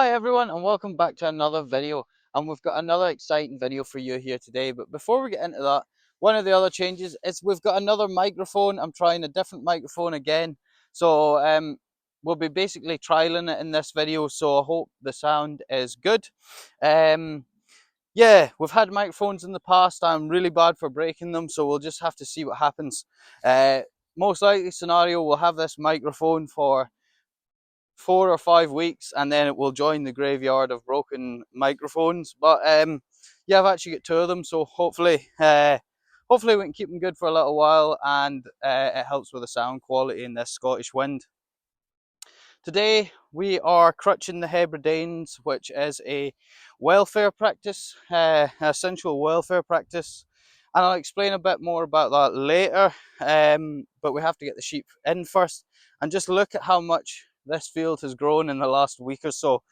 Hi everyone and welcome back to another video, and we've got another exciting video for you here today. But before we get into that, one of the other changes is we've got another microphone. I'm trying a different microphone again, so we'll be basically trialing it in this video, so I hope the sound is good. Yeah, we've had microphones in the past. I'm really bad for breaking them, so we'll just have to see what happens. Most likely scenario, we'll have this microphone for 4 or 5 weeks and then it will join the graveyard of broken microphones. But yeah, I've actually got two of them, so hopefully hopefully we can keep them good for a little while, and it helps with the sound quality in this Scottish wind. Today we are crutching the Hebrideans, which is a welfare practice, essential welfare practice, and I'll explain a bit more about that later. But we have to get the sheep in first, and just look at how much this field has grown in the last week or so.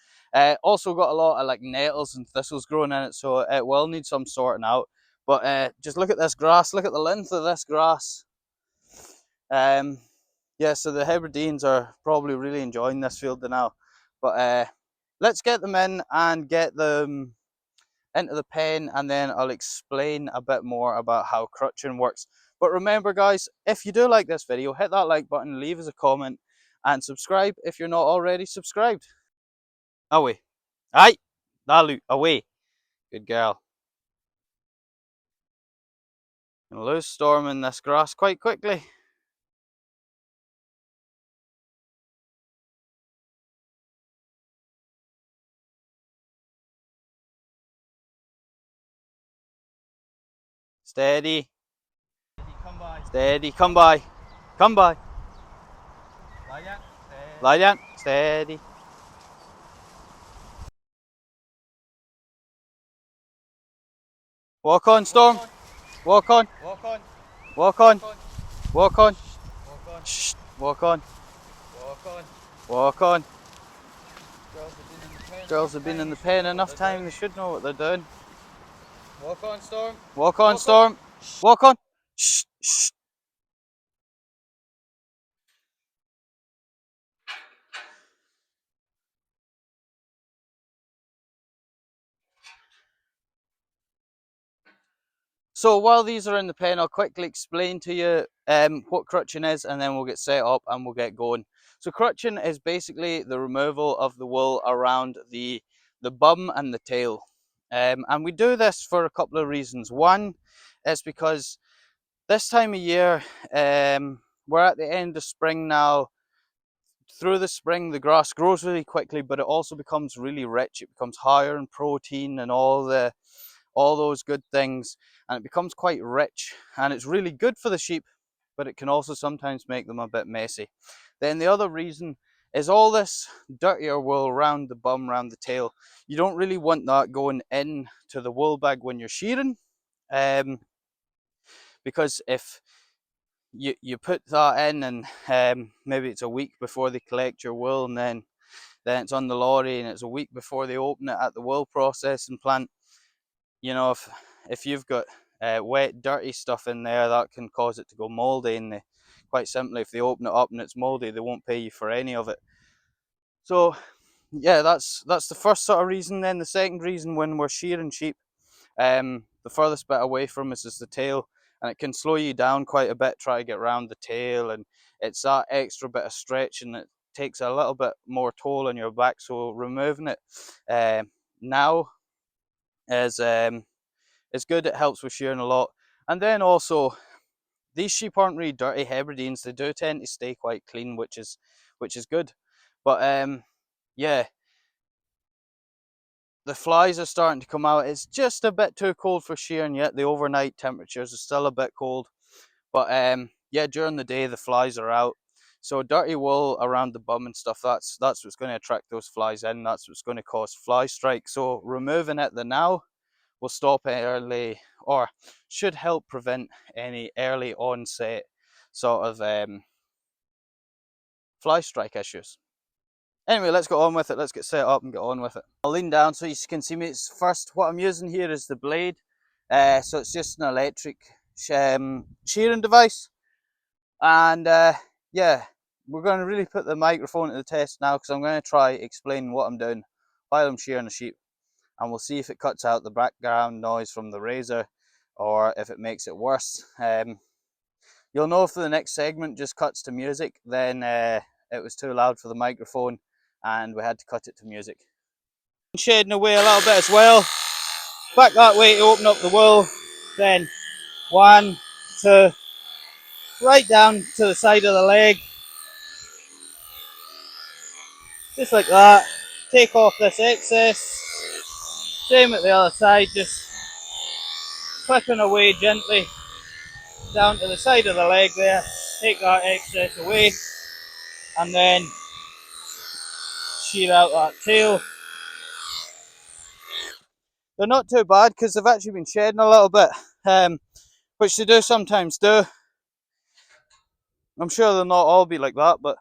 Also got a lot of like nettles and thistles growing in it, so it will need some sorting out. But just look at this grass, look at the length of this grass. Yeah, so the Hebrideans are probably really enjoying this field now. But let's get them in and get them into the pen, and then I'll explain a bit more about how crutching works. But remember guys, if you do like this video, hit that like button, leave us a comment, and subscribe if you're not already subscribed. Away. Aye, Dalu, away. Good girl. Gonna lose Storm in this grass quite quickly. Steady. Come by. Steady, come by. Come by. Lie down. Steady. Lie down. Steady. Walk on, Storm. Walk on. Walk on. Walk on. Walk on. Shh. Walk on. Walk on. Walk on. Girls have been in the pen enough time, they should know what they're doing. Walk on, Storm. Walk on, Storm. Walk on. Shh. Shh. So while these are in the pen, I'll quickly explain to you what crutching is, and then we'll get set up and we'll get going. So crutching is basically the removal of the wool around the bum and the tail. And we do this for a couple of reasons. One is because this time of year, we're at the end of spring now. Through the spring, the grass grows really quickly, but it also becomes really rich. It becomes higher in protein and all those good things, and it becomes quite rich, and it's really good for the sheep, but it can also sometimes make them a bit messy. Then the other reason is all this dirtier wool around the bum, around the tail. You don't really want that going in to the wool bag when you're shearing, because if you put that in and maybe it's a week before they collect your wool, and then it's on the lorry, and it's a week before they open it at the wool processing plant. You know, if you've got wet, dirty stuff in there, that can cause it to go moldy, and quite simply, if they open it up and it's moldy, they won't pay you for any of it. So yeah, that's the first sort of reason. Then the second reason, when we're shearing sheep, the furthest bit away from us is the tail, and it can slow you down quite a bit, try to get around the tail, and it's that extra bit of stretching that takes a little bit more toll on your back. So removing it now is it's good. It helps with shearing a lot. And then also, these sheep aren't really dirty Hebrideans. They do tend to stay quite clean, which is good. But yeah, the flies are starting to come out. It's just a bit too cold for shearing yet. The overnight temperatures are still a bit cold, but yeah, during the day the flies are out. So dirty wool around the bum and stuff, that's what's going to attract those flies in. That's what's going to cause fly strike. So removing it the now will stop early, or should help prevent any early onset sort of fly strike issues. Anyway, let's get on with it. Let's get set up and get on with it. I'll lean down so you can see me. It's first, what I'm using here is the blade. So it's just an electric shearing device. And yeah, we're going to really put the microphone to the test now, because I'm going to try explaining what I'm doing while I'm shearing the sheep, and we'll see if it cuts out the background noise from the razor or if it makes it worse. You'll know if the next segment just cuts to music, then it was too loud for the microphone and we had to cut it to music. Shading away a little bit as well. Back that way to open up the wool. Then 1, 2, right down to the side of the leg. Just like that. Take off this excess. Same at the other side, just clipping away gently down to the side of the leg there. Take that excess away and then shear out that tail. They're not too bad because they've actually been shedding a little bit, which they do sometimes do. I'm sure they'll not all be like that, but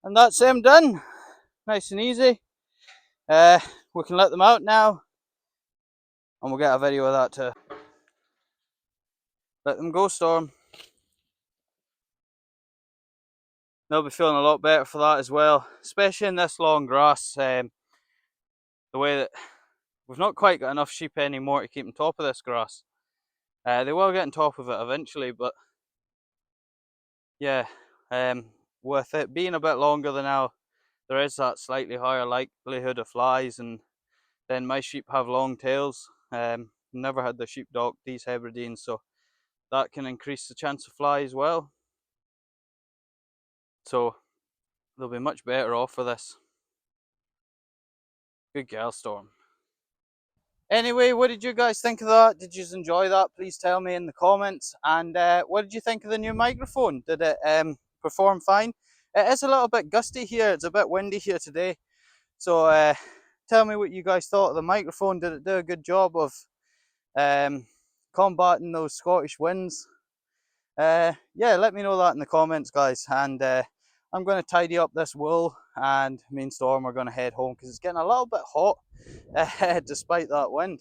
and that's them done. Nice and easy. We can let them out now and we'll get a video of that too. Let them go, Storm. They'll be feeling a lot better for that as well, especially in this long grass. The way that we've not quite got enough sheep anymore to keep on top of this grass. They will get on top of it eventually, but yeah, with it being a bit longer than now, there is that slightly higher likelihood of flies, and then my sheep have long tails. Never had the sheepdog, these Hebrideans, so that can increase the chance of fly as well. So they'll be much better off for this. Good girl, Storm. Anyway, what did you guys think of that? Did you enjoy that? Please tell me in the comments. And what did you think of the new microphone? Did it perform fine? It is a little bit gusty here. It's a bit windy here today. So tell me what you guys thought of the microphone. Did it do a good job of combating those Scottish winds? Yeah, let me know that in the comments, guys. And I'm going to tidy up this wool, and me and Storm are going to head home because it's getting a little bit hot despite that wind.